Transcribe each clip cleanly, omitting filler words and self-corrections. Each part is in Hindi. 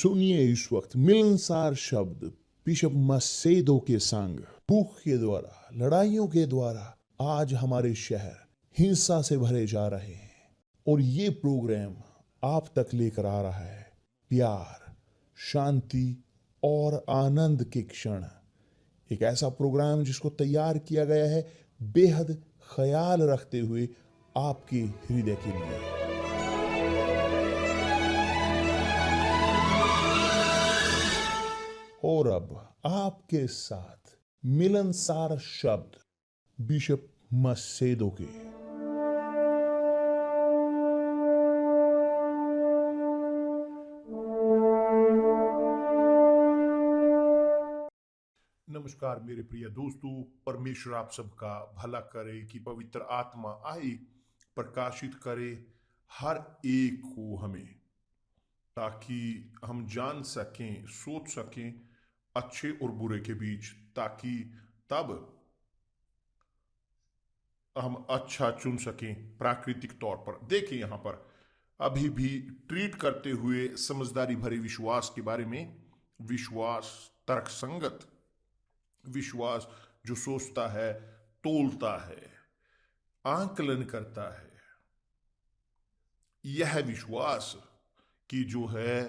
सुनिए इस वक्त मिलनसार शब्द बिशप मसेदो के संग। भूख के द्वारा, लड़ाइयों के द्वारा आज हमारे शहर हिंसा से भरे जा रहे हैं, और ये प्रोग्राम आप तक लेकर आ रहा है प्यार, शांति और आनंद के क्षण। एक ऐसा प्रोग्राम जिसको तैयार किया गया है बेहद ख्याल रखते हुए आपके हृदय के लिए। और अब आपके साथ मिलनसार शब्द बिशप मसेदो के। नमस्कार मेरे प्रिय दोस्तों, परमेश्वर आप सबका भला करे कि पवित्र आत्मा आए, प्रकाशित करे हर एक को हमें, ताकि हम जान सकें, सोच सकें अच्छे और बुरे के बीच, ताकि तब हम अच्छा चुन सकें प्राकृतिक तौर पर। देखिए यहाँ पर अभी भी ट्रीट करते हुए समझदारी भरे विश्वास के बारे में। विश्वास तर्कसंगत विश्वास जो सोचता है, तोलता है, आंकलन करता है, यह विश्वास कि जो है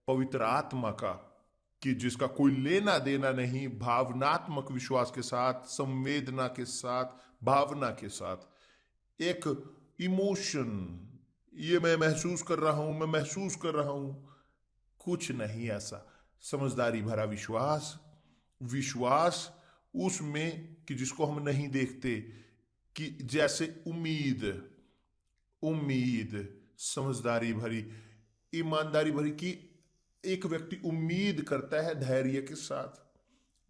पवित्र आत्मा का, कि जिसका कोई लेना देना नहीं भावनात्मक विश्वास के साथ, संवेदना के साथ, भावना के साथ, एक इमोशन, ये मैं महसूस कर रहा हूं, मैं महसूस कर रहा हूं, कुछ नहीं ऐसा। समझदारी भरा विश्वास, विश्वास उसमें कि जिसको हम नहीं देखते, कि जैसे उम्मीद, उम्मीद समझदारी भरी, ईमानदारी भरी, कि एक व्यक्ति उम्मीद करता है धैर्य के साथ,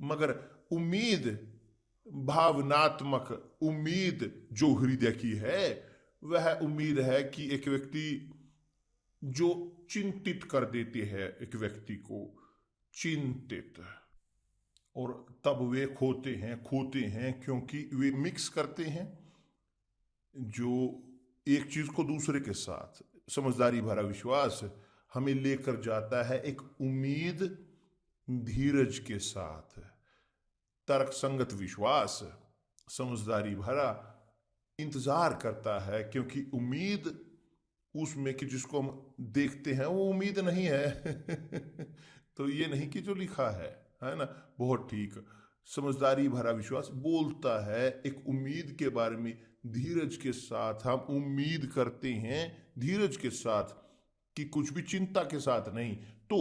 मगर उम्मीद भावनात्मक उम्मीद जो हृदय की है, वह उम्मीद है कि एक व्यक्ति जो चिंतित कर देती है एक व्यक्ति को, चिंतित, और तब वे खोते हैं क्योंकि वे मिक्स करते हैं जो एक चीज को दूसरे के साथ। समझदारी भरा विश्वास हमें लेकर जाता है एक उम्मीद धीरज के साथ। तर्कसंगत विश्वास समझदारी भरा इंतजार करता है, क्योंकि उम्मीद उसमें कि जिसको हम देखते हैं वो उम्मीद नहीं है तो ये नहीं कि जो लिखा है ना, बहुत ठीक। समझदारी भरा विश्वास बोलता है एक उम्मीद के बारे में, धीरज के साथ हम उम्मीद करते हैं, धीरज के साथ, कि कुछ भी चिंता के साथ नहीं। तो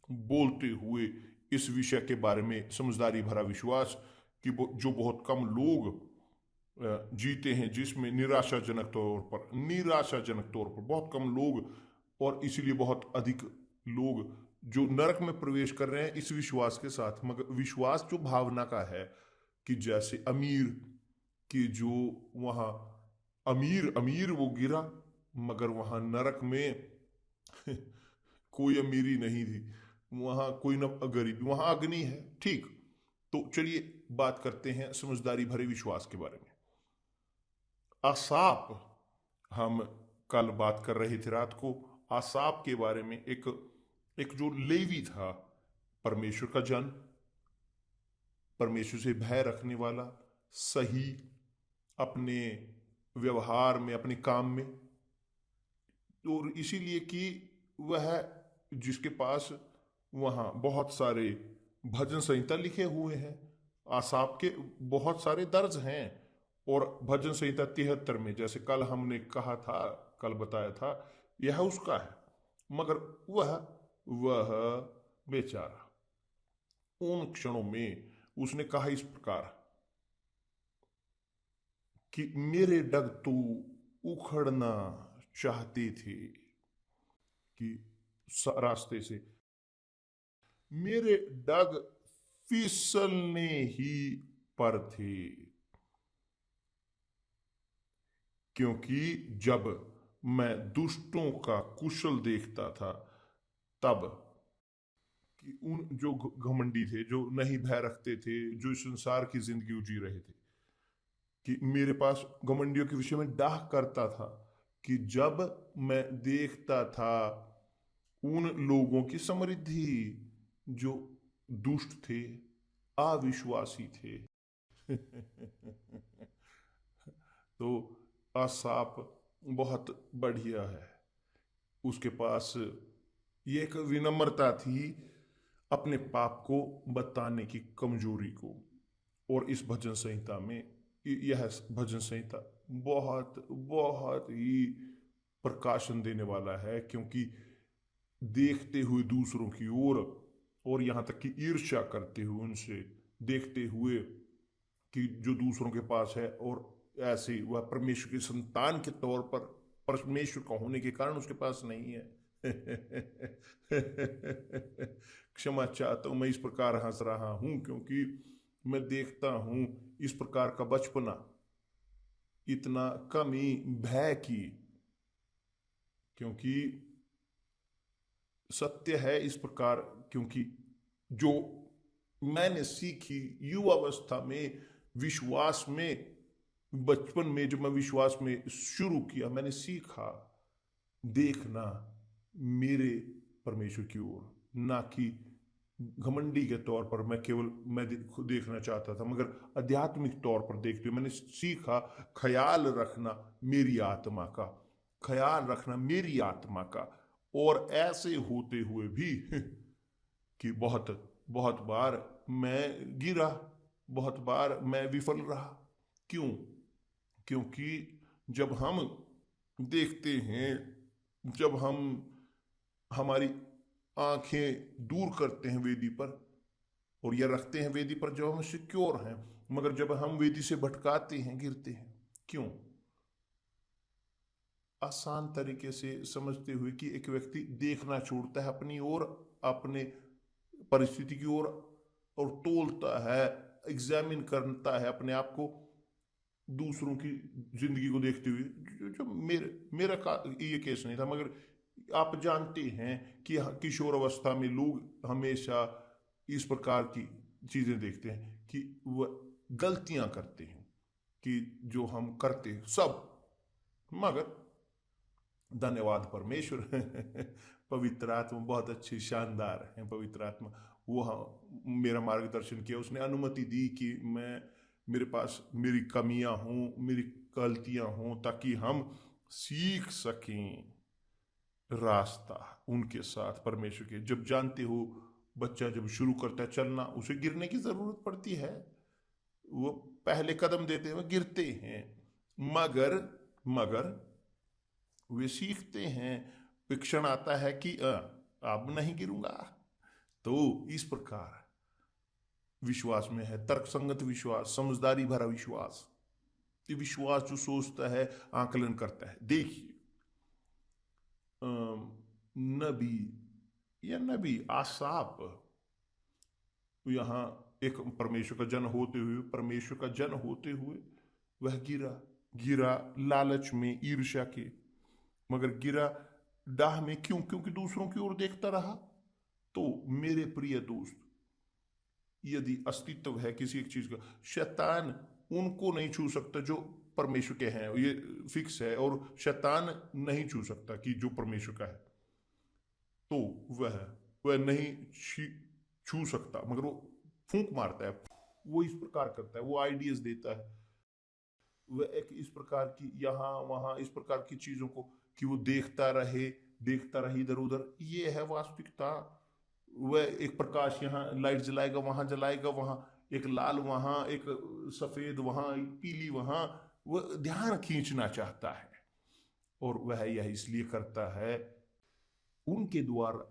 बोलते हुए इस विषय के बारे में समझदारी भरा विश्वास कि जो बहुत कम लोग जीते हैं, जिसमें निराशाजनक तौर पर बहुत कम लोग, और इसीलिए बहुत अधिक लोग जो नरक में प्रवेश कर रहे हैं इस विश्वास के साथ। मगर विश्वास जो भावना का है, कि जैसे अमीर, कि जो वहां अमीर वो गिरा, मगर वहां नरक में कोई अमीरी नहीं थी, वहां कोई न गरीबी, वहां अग्नि है। ठीक, तो चलिए बात करते हैं समझदारी भरे विश्वास के बारे में। आसाप, हम कल बात कर रहे थे रात को आसाप के बारे में। एक जो लेवी था, परमेश्वर का जन, परमेश्वर से भय रखने वाला, सही अपने व्यवहार में, अपने काम में, और इसीलिए कि वह जिसके पास वहां बहुत सारे भजन संहिता लिखे हुए हैं, आसाप के बहुत सारे दर्ज हैं, और भजन संहिता 73 में, जैसे कल हमने कहा था, कल बताया था, यह उसका है। मगर वह बेचारा उन क्षणों में उसने कहा इस प्रकार कि मेरे डग तो उखड़ना चाहते थे, कि रास्ते से मेरे डग फिसलने ही पर थे, क्योंकि जब मैं दुष्टों का कुशल देखता था, तब कि उन जो घमंडी थे, जो नहीं भय रखते थे, जो इस संसार की जिंदगी जी रहे थे, कि मेरे पास घमंडियों के विषय में डाह करता था, कि जब मैं देखता था उन लोगों की समृद्धि जो दुष्ट थे, अविश्वासी थे। तो आसाप बहुत बढ़िया है। उसके पास ये एक विनम्रता थी अपने पाप को बताने की, कमजोरी को। और इस भजन संहिता में, यह भजन संहिता बहुत बहुत ही प्रकाशन देने वाला है, क्योंकि देखते हुए दूसरों की ओर, और यहाँ तक कि ईर्ष्या करते हुए उनसे, देखते हुए कि जो दूसरों के पास है, और ऐसे वह परमेश्वर की संतान के तौर पर परमेश्वर का होने के कारण उसके पास नहीं है। क्षमा चाहता हूं, मैं इस प्रकार हंस रहा हूं क्योंकि मैं देखता हूं इस प्रकार का बचपना, इतना कमी भय की। क्योंकि सत्य है इस प्रकार, क्योंकि जो मैंने सीखी युवावस्था में, विश्वास में, बचपन में जब मैं विश्वास में शुरू किया, मैंने सीखा देखना मेरे परमेश्वर की ओर, ना कि घमंडी के तौर पर मैं केवल मैं खुद देखना चाहता था, मगर आध्यात्मिक तौर पर देखते हुए मैंने सीखा ख्याल रखना मेरी आत्मा का, ख्याल रखना मेरी आत्मा का। और ऐसे होते हुए भी कि बहुत बहुत बार मैं गिरा, बहुत बार मैं विफल रहा। क्यों? क्योंकि जब हम देखते हैं, जब हम हमारी आंखें दूर करते हैं वेदी पर, और यह रखते हैं वेदी पर जब हम सिक्योर हैं, मगर जब हम वेदी से भटकाते हैं, गिरते हैं। क्यों? आसान तरीके से समझते हुए कि एक व्यक्ति देखना छोड़ता है अपनी ओर, अपने परिस्थिति की ओर, और तोलता है, एग्जामिन करता है अपने आप को दूसरों की जिंदगी को देखते हुए। जो मेरा ये केस नहीं था, मगर आप जानते हैं कि किशोर अवस्था में लोग हमेशा इस प्रकार की चीजें देखते हैं कि वह गलतियां करते हैं, कि जो हम करते हैं सब, मगर धन्यवाद परमेश्वर। पवित्र आत्मा बहुत अच्छी, शानदार है पवित्र आत्मा। वो मेरा मार्गदर्शन किया, उसने अनुमति दी कि मैं, मेरे पास मेरी कमियां हों, मेरी गलतियां हों, ताकि हम सीख सकें रास्ता उनके साथ परमेश्वर के। जब जानते हो बच्चा जब शुरू करता है चलना, उसे गिरने की जरूरत पड़ती है, वो पहले कदम देते हुए गिरते हैं, मगर मगर वे सीखते हैं। विक्षण आता है कि अब नहीं गिरूंगा। तो इस प्रकार विश्वास में है तर्क संगत विश्वास, समझदारी भरा विश्वास, ये विश्वास जो सोचता है, आकलन करता है। देखिए नबी या नबी आसाप, यहां एक परमेश्वर का जन होते हुए, परमेश्वर का जन होते हुए वह गिरा, गिरा लालच में, ईर्ष्या के, मगर गिरा डाह में। क्यों? क्योंकि दूसरों की ओर देखता रहा। तो मेरे प्रिय दोस्त, यदि अस्तित्व है किसी एक चीज का, शैतान उनको नहीं छू सकता जो परमेश्वर के हैं, ये फिक्स है। और शैतान नहीं छू सकता कि जो परमेश्वर का है, तो वह नहीं छू सकता, मगर वो फूंक मारता है, वो इस प्रकार करता है, वो आइडियाज देता है। वह एक इस प्रकार की यहाँ वहाँ इस प्रकार की चीजों को, कि वो देखता रहे इधर उधर, ये है वास्तविकता। वह एक प्रकाश यहाँ लाइट जलाएगा, वहां जलाएगा, वहां एक लाल, वहां एक सफेद, वहां एक पीली, वहां वह ध्यान खींचना चाहता है। और वह यह इसलिए करता है, उनके द्वारा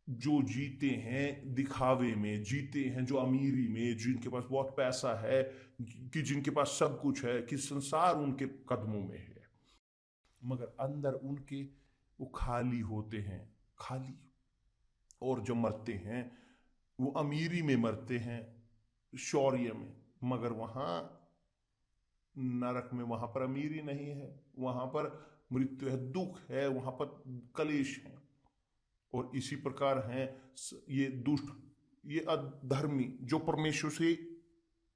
जो जीते हैं दिखावे में, जीते हैं जो अमीरी में, जिनके पास बहुत पैसा है, कि जिनके पास सब कुछ है, कि संसार उनके कदमों में है, मगर अंदर उनके वो खाली होते हैं, खाली। और जो मरते हैं वो अमीरी में मरते हैं, शौर्य में, मगर वहां नरक में, वहां पर अमीरी नहीं है, वहां पर मृत्यु है, दुख है, वहां पर कलेश है। और इसी प्रकार हैं ये दुष्ट, ये अधर्मी, जो परमेश्वर से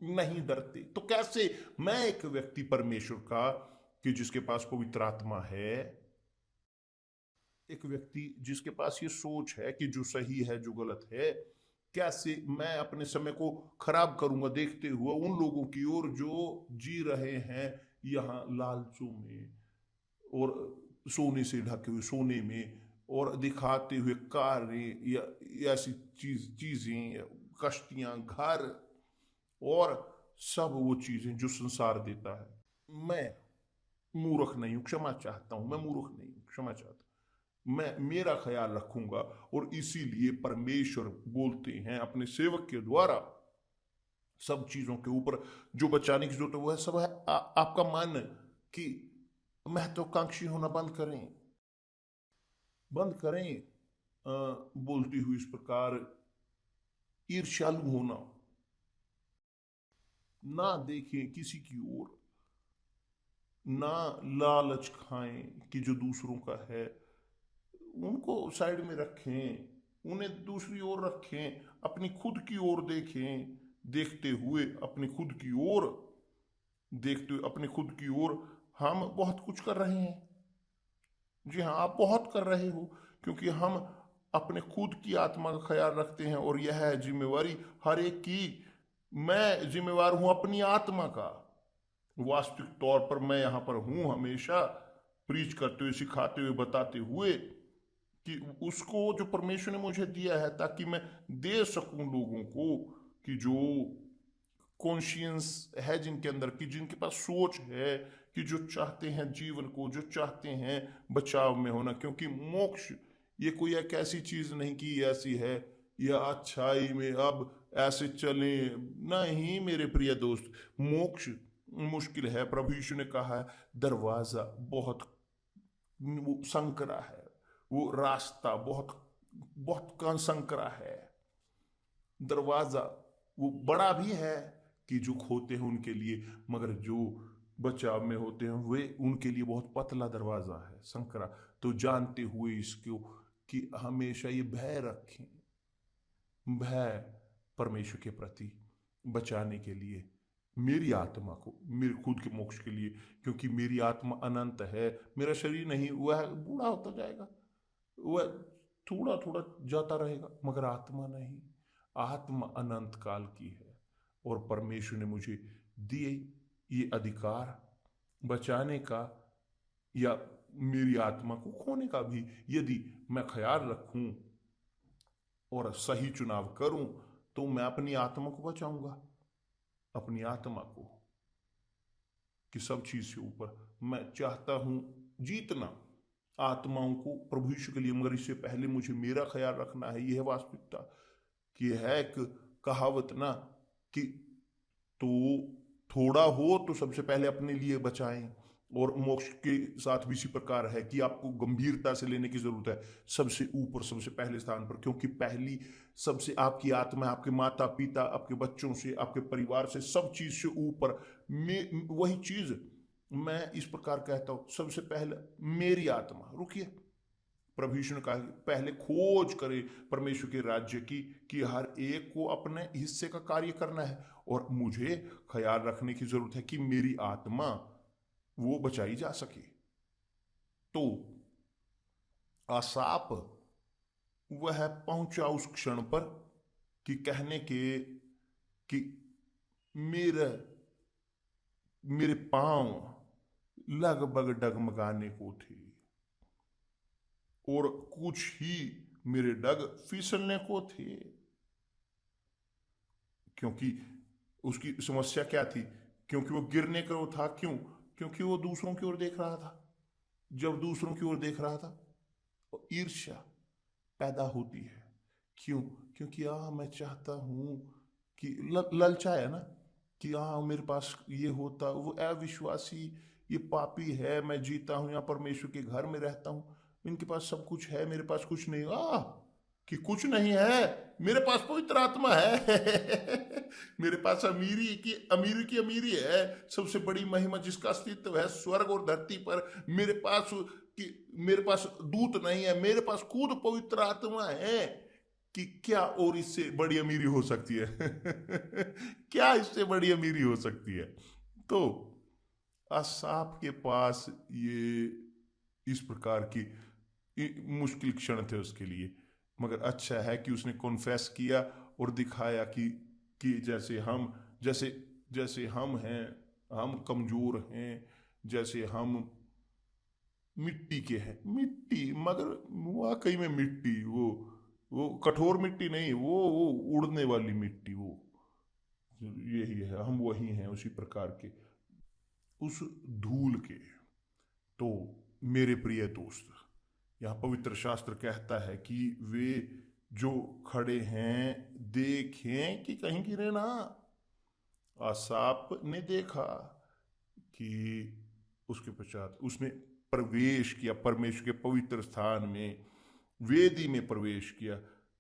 नहीं डरते। तो कैसे मैं एक व्यक्ति परमेश्वर का, कि जिसके पास पवित्र आत्मा है, एक व्यक्ति जिसके पास ये सोच है कि जो सही है जो गलत है, कैसे मैं अपने समय को खराब करूंगा देखते हुए उन लोगों की ओर जो जी रहे हैं यहाँ लालचों में और सोने से ढके हुए सोने में, और दिखाते हुए कारें या ऐसी चीजें, कश्तियां, घर और सब वो चीजें जो संसार देता है। मैं मूर्ख नहीं हूं, क्षमा चाहता हूं, मैं मूर्ख नहीं हूं, क्षमा चाहता हूं। मैं मेरा ख्याल रखूंगा, और इसीलिए परमेश्वर बोलते हैं अपने सेवक के द्वारा सब चीजों के ऊपर जो बचाने की जरूरत है वो है सब है आपका मन, कि महत्वाकांक्षी होना बंद करें, बंद करें। बोलती हुई इस प्रकार ईर्ष्यालु होना ना देखें किसी की ओर, ना लालच खाएं कि जो दूसरों का है उनको साइड में रखें, उन्हें दूसरी ओर रखें, अपनी खुद की ओर देखें, देखते हुए अपनी खुद की ओर, देखते हुए अपनी खुद की ओर हम बहुत कुछ कर रहे हैं। जी हाँ, आप बहुत कर रहे हो, क्योंकि हम अपने खुद की आत्मा का ख्याल रखते हैं, और यह है जिम्मेवारी हर एक की। मैं जिम्मेवार हूं अपनी आत्मा का। वास्तविक तौर पर मैं यहाँ पर हूं हमेशा प्रीच करते हुए, सिखाते हुए, बताते हुए कि उसको जो परमेश्वर ने मुझे दिया है, ताकि मैं दे सकूं लोगों को, कि जो कॉन्शियंस है जिनके अंदर, कि जिनके पास सोच है, कि जो चाहते हैं जीवन को, जो चाहते हैं बचाव में होना। क्योंकि मोक्ष ये कोई एक ऐसी चीज नहीं कि ऐसी है या अच्छाई में अब ऐसे चले, नहीं मेरे प्रिय दोस्त, मोक्ष मुश्किल है। प्रभु यीशु ने कहा है दरवाजा बहुत वो संकरा है, वो रास्ता बहुत बहुत संकरा है, दरवाजा वो बड़ा भी है कि जो खोते हैं उनके लिए, मगर जो बचाव में होते हैं वे उनके लिए बहुत पतला दरवाजा है, संकरा। तो जानते हुए इसको कि हमेशा ये भय रखें, भय परमेश्वर के प्रति बचाने के लिए मेरी आत्मा को, मेरे खुद के मोक्ष के लिए, क्योंकि मेरी आत्मा अनंत है। मेरा शरीर नहीं, वह बूढ़ा होता जाएगा, वह थोड़ा थोड़ा जाता रहेगा, मगर आत्मा नहीं। आत्मा अनंत काल की है, और परमेश्वर ने मुझे दिए ये अधिकार बचाने का या मेरी आत्मा को खोने का भी। यदि मैं ख्याल रखूं और सही चुनाव करूं तो मैं अपनी आत्मा को बचाऊंगा, अपनी आत्मा को, कि सब चीज से ऊपर मैं चाहता हूं जीतना आत्माओं को प्रभु यीशु के लिए, मगर इससे पहले मुझे मेरा ख्याल रखना है। यह वास्तविकता कि है एक कहावत ना, कि तो थोड़ा हो तो सबसे पहले अपने लिए बचाएं, और मोक्ष के साथ भी इसी प्रकार है कि आपको गंभीरता से लेने की जरूरत है सबसे ऊपर, सबसे पहले स्थान पर। क्योंकि पहली सबसे आपकी आत्मा, आपके माता पिता, आपके बच्चों से, आपके परिवार से, सब चीज से ऊपर में वही चीज मैं इस प्रकार कहता हूं, सबसे पहले मेरी आत्मा। रुकिए, प्रभु यीशु ने कहा पहले खोज करे परमेश्वर के राज्य की, कि हर एक को अपने हिस्से का कार्य करना है, और मुझे ख्याल रखने की जरूरत है कि मेरी आत्मा वो बचाई जा सके। तो आसाप वह पहुंचा उस क्षण पर कि कहने के कि मेरे मेरे पांव लगभग डगमगाने को थे, और कुछ ही मेरे डग फिसलने को थे। क्योंकि उसकी समस्या क्या थी? क्योंकि वो गिरने को था। क्यों? क्योंकि वो दूसरों की ओर देख रहा था। जब दूसरों की ओर देख रहा था तो ईर्ष्या पैदा होती है। क्यों? क्योंकि मैं चाहता हूं कि ललचा है ना, कि मेरे पास ये होता, वो अविश्वासी, ये पापी है, मैं जीता हूं यहाँ परमेश्वर के घर में रहता हूं, इनके पास सब कुछ है, मेरे पास कुछ नहीं। कि कुछ नहीं है, मेरे पास पवित्र आत्मा है मेरे पास अमीरी की अमीरी है, सबसे बड़ी महिमा जिसका अस्तित्व है स्वर्ग और धरती पर। मेरे पास दूत नहीं है, मेरे पास खुद पवित्र आत्मा है। कि क्या और इससे बड़ी अमीरी हो सकती है क्या इससे बड़ी अमीरी हो सकती है? तो असाफ के पास ये इस प्रकार की मुश्किल क्षण थे उसके लिए, मगर अच्छा है कि उसने कॉन्फेस किया और दिखाया कि जैसे जैसे हम हैं, हम कमज़ोर हैं, जैसे हम मिट्टी के हैं, मिट्टी, मगर वाकई में मिट्टी, वो कठोर मिट्टी नहीं, वो उड़ने वाली मिट्टी, वो यही है, हम वही हैं उसी प्रकार के, उस धूल के। तो मेरे प्रिय दोस्त, यहाँ पवित्र शास्त्र कहता है कि वे जो खड़े हैं देखें कि कहीं गिरे ना। आसाप ने देखा कि उसके पश्चात उसने प्रवेश किया परमेश्वर के पवित्र स्थान में, वेदी में प्रवेश किया,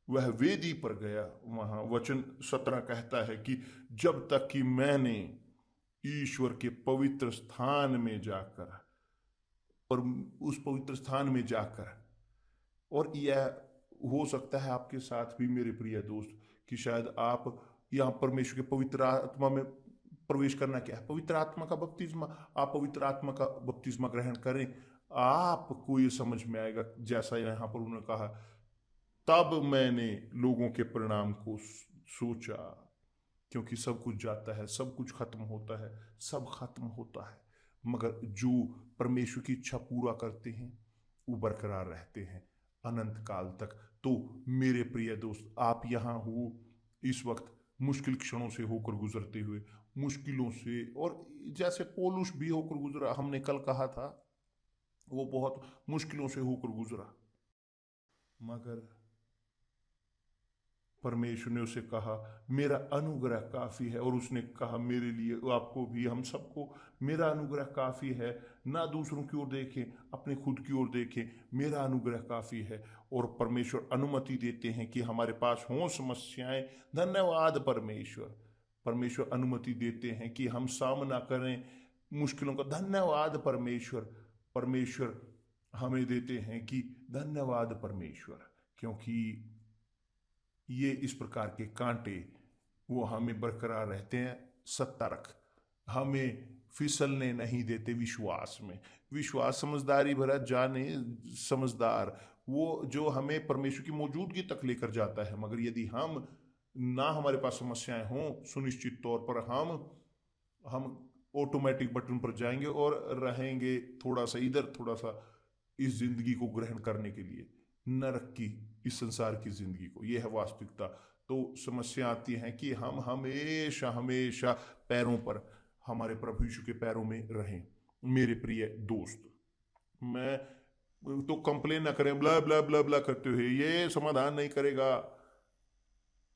वह वेदी पर गया। वहां वचन 17 कहता है कि जब तक कि मैंने ईश्वर के पवित्र स्थान में जाकर, और उस पवित्र स्थान में जाकर, और यह हो सकता है आपके साथ भी मेरे प्रिय दोस्त कि शायद आप यहाँ परमेश्वर के पवित्र आत्मा में प्रवेश करना क्या है, पवित्र आत्मा का बपतिस्मा, आप पवित्र आत्मा का बपतिस्मा ग्रहण करें, आपको ये समझ में आएगा। जैसा यहाँ पर उन्होंने कहा, तब मैंने लोगों के परिणाम को सोचा, क्योंकि सब कुछ जाता है, सब कुछ खत्म होता है, सब खत्म होता है, मगर जो परमेश्वर की इच्छा पूरा करते हैं वो बरकरार रहते हैं अनंत काल तक। तो मेरे प्रिय दोस्त, आप यहाँ हो इस वक्त मुश्किल क्षणों से होकर गुजरते हुए, मुश्किलों से, और जैसे पौलुस भी होकर गुजरा, हमने कल कहा था, वो बहुत मुश्किलों से होकर गुजरा, मगर परमेश्वर ने उसे कहा मेरा अनुग्रह काफ़ी है, और उसने कहा मेरे लिए, आपको भी, हम सबको, मेरा अनुग्रह काफ़ी है, ना दूसरों की ओर देखें, अपने खुद की ओर देखें, मेरा अनुग्रह काफ़ी है। और परमेश्वर अनुमति देते हैं कि हमारे पास हों समस्याएं, धन्यवाद परमेश्वर, परमेश्वर अनुमति देते हैं कि हम सामना करें मुश्किलों का, धन्यवाद परमेश्वर, परमेश्वर हमें देते हैं कि धन्यवाद परमेश्वर, क्योंकि ये इस प्रकार के कांटे वो हमें बरकरार रहते हैं, सतर्क, हमें फिसलने नहीं देते विश्वास में। विश्वास समझदारी भरा जाने, समझदार वो जो हमें परमेश्वर की मौजूदगी तक लेकर जाता है। मगर यदि हम ना, हमारे पास समस्याएं हों, सुनिश्चित तौर पर हम ऑटोमेटिक बटन पर जाएंगे और रहेंगे थोड़ा सा इधर, थोड़ा सा इस जिंदगी को ग्रहण करने के लिए, नरक की, इस संसार की जिंदगी को। यह है वास्तविकता। तो समस्या आती है कि हम हमेशा हमेशा पैरों पर, हमारे प्रभु यीशु के पैरों में रहें। मेरे प्रिय दोस्त, मैं तो कंप्लेन ना करें ब्ला ब्ला ब्ला ब्ला करते हुए, ये समाधान नहीं करेगा।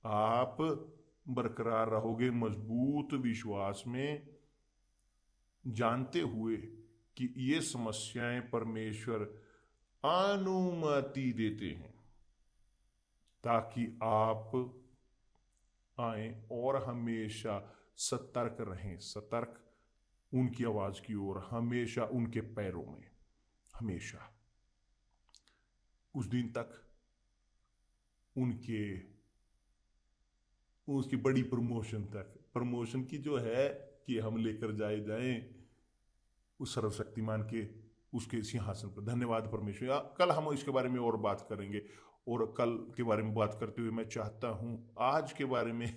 आप बरकरार रहोगे मजबूत विश्वास में, जानते हुए कि ये समस्याएं परमेश्वर अनुमति देते हैं ताकि आप आए और हमेशा सतर्क रहें, सतर्क उनकी आवाज की ओर, हमेशा उनके पैरों में, हमेशा उस दिन तक उसकी बड़ी प्रमोशन तक, प्रमोशन की जो है कि हम लेकर जाएं उस सर्वशक्तिमान के, उसके सिंहासन पर। धन्यवाद परमेश्वर। कल हम इसके बारे में और बात करेंगे, और कल के बारे में बात करते हुए मैं चाहता हूं आज के बारे में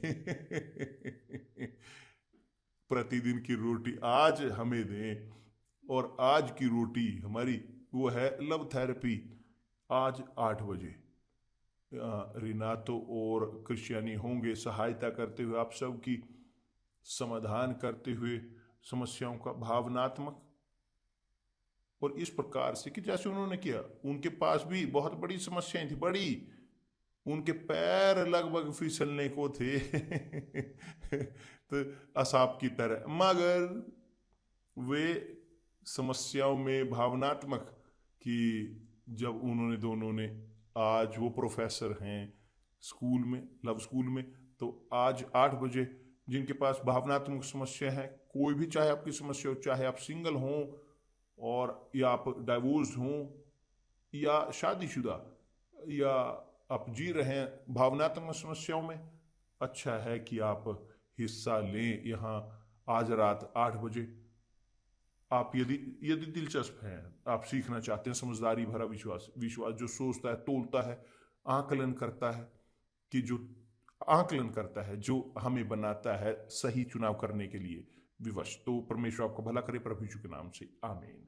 प्रतिदिन की रोटी आज हमें दें, और आज की रोटी हमारी वो है लव थेरेपी। आज 8 बजे रिनातो और क्रिश्चियानी होंगे सहायता करते हुए, आप सब की समाधान करते हुए, समस्याओं का भावनात्मक, और इस प्रकार से कि जैसे उन्होंने किया, उनके पास भी बहुत बड़ी समस्याएं थी, बड़ी, उनके पैर लगभग फिसलने को थे तो असाप की तरह, मगर वे समस्याओं में भावनात्मक, कि जब उन्होंने दोनों ने, आज वो प्रोफेसर हैं स्कूल में, लव स्कूल में, तो आज 8 बजे जिनके पास भावनात्मक समस्या है, कोई भी, चाहे आपकी समस्या हो, चाहे आप सिंगल हों, और या आप डाइवोर्स हों, या शादीशुदा, या आप जी रहे हैं भावनात्मक समस्याओं में, अच्छा है कि आप हिस्सा लें यहाँ आज रात 8 बजे। आप यदि यदि दिलचस्प हैं, आप सीखना चाहते हैं समझदारी भरा विश्वास, विश्वास जो सोचता है, तोलता है, आकलन करता है, कि जो आकलन करता है, जो हमें बनाता है सही चुनाव करने के लिए विवश। तो परमेश्वर आपको भला करे प्रभु यीशु के नाम से, आमीन।